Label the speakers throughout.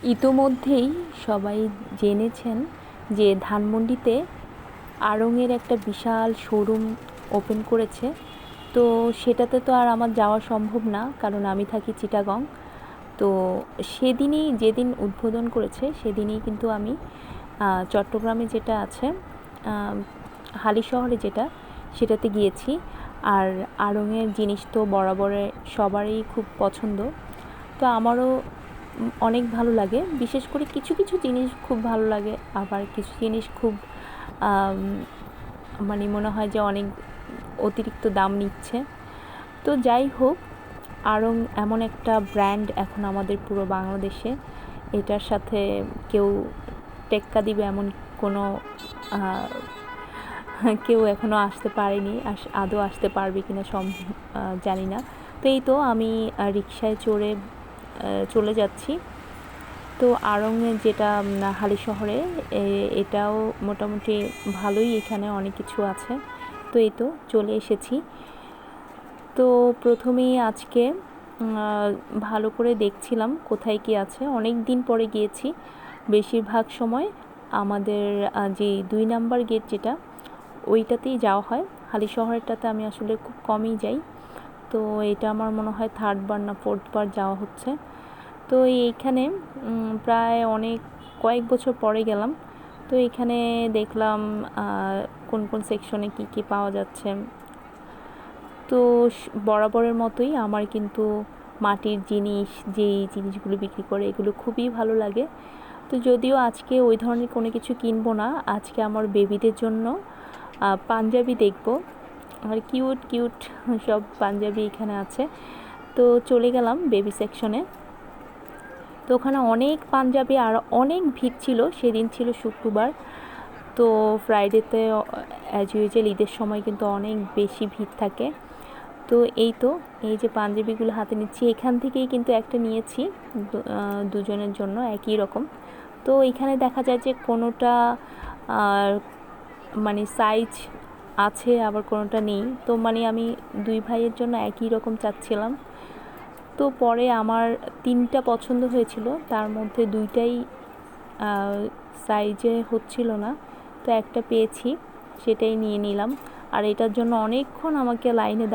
Speaker 1: ইতোমধ্যেই সবাই জেনেছেন যে ধানমন্ডিতে আড়ংয়ের একটা বিশাল শোরুম ওপেন করেছে। তো সেটাতে তো আর আমার যাওয়া সম্ভব না, কারণ আমি থাকি চিটাগং। তো সেদিনই, যেদিন উদ্বোধন করেছে সেদিনই কিন্তু আমি চট্টগ্রামে যেটা আছে, হালিশহরে যেটা, সেটাতে গিয়েছি। আর আড়ংয়ের জিনিস তো বরাবরে সবারই খুব পছন্দ, তো আমারও অনেক ভালো লাগে। বিশেষ করে কিছু কিছু জিনিস খুব ভালো লাগে, আবার কিছু জিনিস খুব মানে মনে হয় যে অনেক অতিরিক্ত দাম নিচ্ছে। তো যাই হোক, আড়ং এমন একটা ব্র্যান্ড এখন আমাদের পুরো বাংলাদেশে, এটার সাথে কেউ টেক্কা দিবে এমন কোনো কেউ এখনও আসতে পারেনি, আদৌ আসতে পারবে কিনা জানি না। তো এই তো আমি রিকশায় চড়ে চলে যাচ্ছি। তো আড়ংয়ে যেটা হালিশহরে, এটাও মোটামুটি ভালোই, এখানে অনেক কিছু আছে। তো এই তো চলে এসেছি। তো প্রথমেই আজকে ভালো করে দেখছিলাম কোথায় কী আছে। অনেক দিন পরে গিয়েছি। বেশিরভাগ সময় আমাদের যে 2 নাম্বার গেট যেটা, ওইটাতেই যাওয়া হয়। হালিশহরেরটাতে আমি আসলে খুব কমই যাই। তো এটা আমার মনে হয় 3rd বার না 4th বার যাওয়া হচ্ছে। তো এইখানে প্রায় কয়েক বছর পরে গেলাম। তো এখানে দেখলাম কোন কোন সেকশনে কী কী পাওয়া যাচ্ছে। তো বরাবরের মতোই আমার কিন্তু মাটির জিনিস, যেই জিনিসগুলো বিক্রি করে, এগুলো খুবই ভালো লাগে। তো যদিও আজকে ওই ধরনের কোনো কিছু কিনবো না, আজকে আমার বেবিদের জন্য পাঞ্জাবি দেখব। আর কিউট কিউট সব পাঞ্জাবি এখানে আছে। তো চলে গেলাম বেবি সেকশনে। তো ওখানে অনেক পাঞ্জাবি আর অনেক ভিড় ছিল। সেদিন ছিল শুক্রবার। তো ফ্রাইডেতে অ্যাজ ইউজুয়াল ঈদের সময় কিন্তু অনেক বেশি ভিড় থাকে। তো এই তো, এই যে পাঞ্জাবিগুলো হাতে নিচ্ছি, এখান থেকেই কিন্তু একটা নিয়েছি দুজনের জন্য একই রকম। তো এখানে দেখা যায় যে কোনোটা মানে সাইজ আছে, আবার কোনোটা নেই। তো মানে আমি 2 ভাইয়ের জন্য একই রকম চাচ্ছিলাম। তো পরে আমার 3টা পছন্দ হয়েছিল, তার মধ্যে 2টাই সাইজে হচ্ছিল না। তো একটা পেয়েছি, সেটাই নিয়ে নিলাম। আর এটার জন্য অনেকক্ষণ আমাকে লাইনে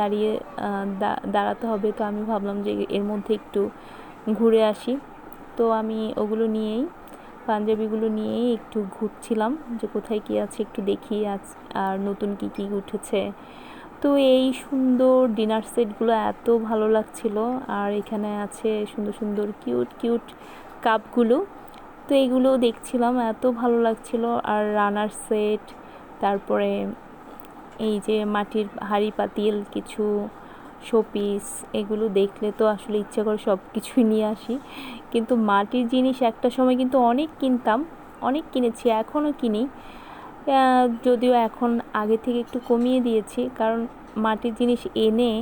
Speaker 1: দাঁড়াতে হবে। তো আমি ভাবলাম যে এর মধ্যে একটু ঘুরে আসি। তো আমি ওগুলো নিয়েই, পাঞ্জাবিগুলো নিয়েই একটু ঘুরছিলাম যে কোথায় কী আছে একটু দেখি, আর নতুন কী কী উঠেছে। তো এই সুন্দর ডিনার সেটগুলো এত ভালো লাগছিল। আর এখানে আছে সুন্দর সুন্দর কিউট কিউট কাপগুলো। তো এগুলো দেখছিলাম, এত ভালো লাগছিল। আর রানার সেট, তারপরে এই যে মাটির হাঁড়ি পাতিল, কিছু শোপিস, এগুলো দেখলে তো আসলে ইচ্ছা করে সব কিছুই নিয়ে আসি। কিন্তু মাটির জিনিস একটা সময় কিন্তু অনেক কিনতাম, অনেক কিনেছি, এখনও কিনি। যদিও এখন আগে থেকে একটু কমিয়ে দিয়েছি, কারণ মাটির জিনিস এনে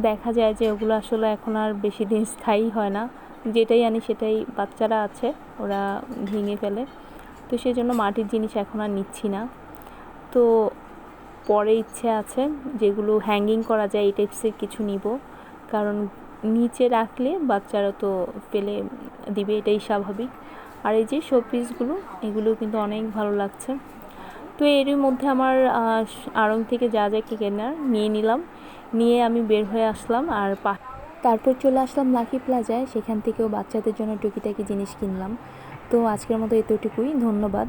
Speaker 1: দেখা যায় যে ওগুলো আসলে এখন আর বেশি দিন স্থায়ী হয় না। যেটাই আনি সেটাই, বাচ্চারা আছে ওরা ভেঙে ফেলে। তো সেই জন্য মাটির জিনিস এখন আর নিচ্ছি না। তো পরে ইচ্ছে আছে যেগুলো হ্যাঙ্গিং করা যায় এই টাইপসের কিছু নিব, কারণ নিচে রাখলে বাচ্চারা তো ফেলে দিবে, এটাই স্বাভাবিক। আর এই যে শোপিসগুলো, এগুলো কিন্তু অনেক ভালো লাগছে। তো এরই মধ্যে আমার আড়ং থেকে যা যা কি কেনার নিয়ে নিলাম, নিয়ে আমি বের হয়ে আসলাম। আর তারপর চলে আসলাম লাকি প্লাজায়, সেখান থেকেও বাচ্চাদের জন্য টুকিটাকি জিনিস কিনলাম। তো আজকের মতো এতটুকুই, ধন্যবাদ।